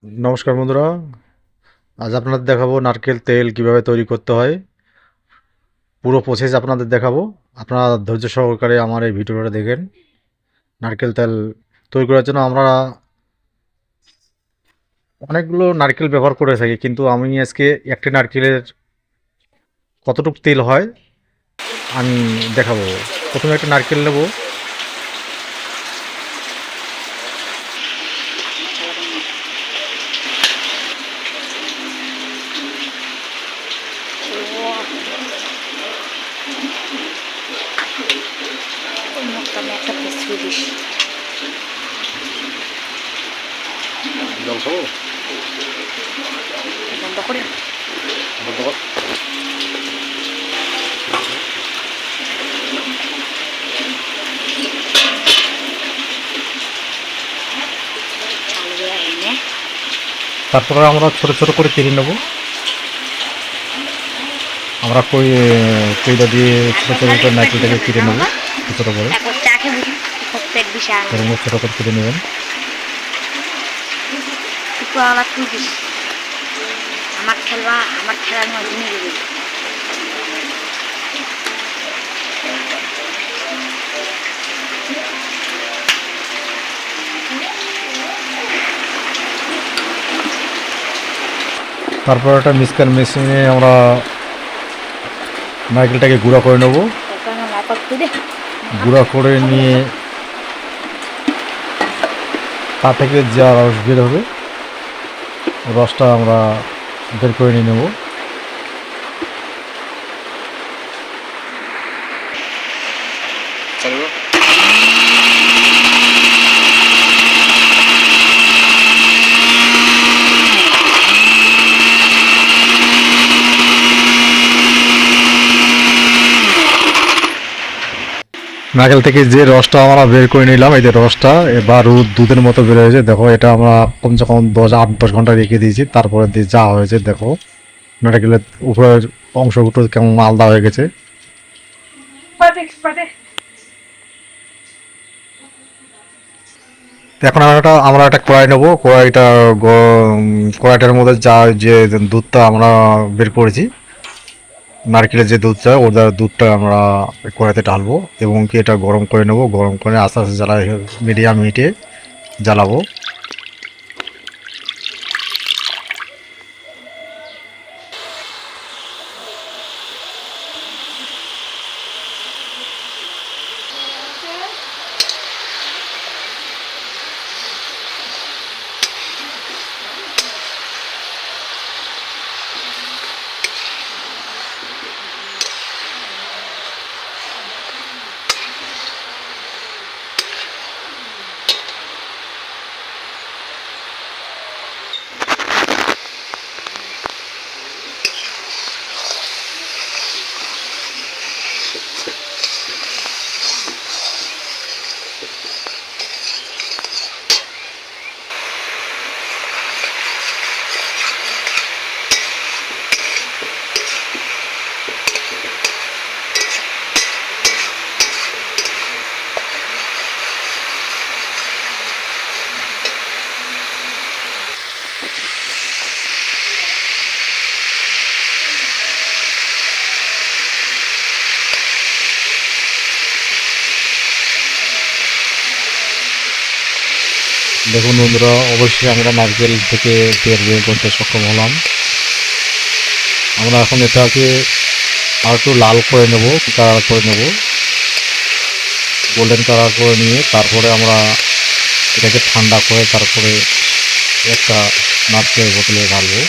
নমস্কার বন্ধুরা, আজ আপনাদের দেখাবো নারকেল তেল কিভাবে তৈরি করতে হয়। পুরো প্রসেস আপনাদের দেখাবো। আপনারা ধৈর্য সহকারে আমার এই ভিডিওটা দেখেন। নারকেল তেল তৈরি করার জন্য আমরা অনেকগুলো নারকেল ব্যবহার করে থাকি, কিন্তু আমি আজকে একটি নারকেলের কতটুকু তেল হয় আমি দেখাবো। প্রথমে একটা নারকেল নেব। আমি একটা পেস্ট্রি ডিশ জল খাবো, বন্ধ করে বন্ধ কর। চালু দেওয়া এনে তারপরে আমরা ছোট ছোট করে কেটে নেব। আমরা কইটা দিয়ে ছোট ছোট করে নারকেলটাকে কেটে নেব ছোট ছোট করে। তারপর চাকে বুঝি পেট বিষা এরকম ছোট করে কেটে নেবেন। একটু আলাদা তুই দিস আমার খেলার মধ্যে নিয়ে দিবি। তারপর একটা মিক্সার মেশিনে আমরা নারকেলটাকে গুঁড়া করে নেব। গুঁড়া করে নিয়ে তা থেকে যা রস বের হবে রসটা আমরা বের করে নিয়ে নেব। নারকেল থেকে যে রসটা আমরা বের করে নিলাম, এই যে রসটা এবার দুধের মতো বের হয়েছে। দেখো, এটা আমরা কমসে কম 8-10 ঘন্টা রেখে দিয়েছি। তারপরে দিয়ে যা হয়েছে দেখো, নারকেলের উপরের অংশগুলো কেমন আলাদা হয়ে গেছে। এখন আমরা একটা কড়াই নেবো। কড়াইটার মধ্যে যে দুধটা আমরা বের করেছি, নারকেলের যে দুধটা, ওটা দুধটা আমরা কড়াইতে ঢালবো এবং কি এটা গরম করে নেব। গরম করে আস্তে আস্তে মিডিয়াম হিটে জ্বালাবো। দেখুন বন্ধুরা, অবশ্যই আমরা নারকেল থেকে তেল বের করতে সক্ষম হলাম। আমরা এখন এটাকে আর একটু লাল করে নেব, কালার করে নেব, গোল্ডেন কালার করে নিয়ে তারপরে আমরা এটাকে ঠান্ডা করে তারপরে একটা নারকেলের বোতলে ঢালবো।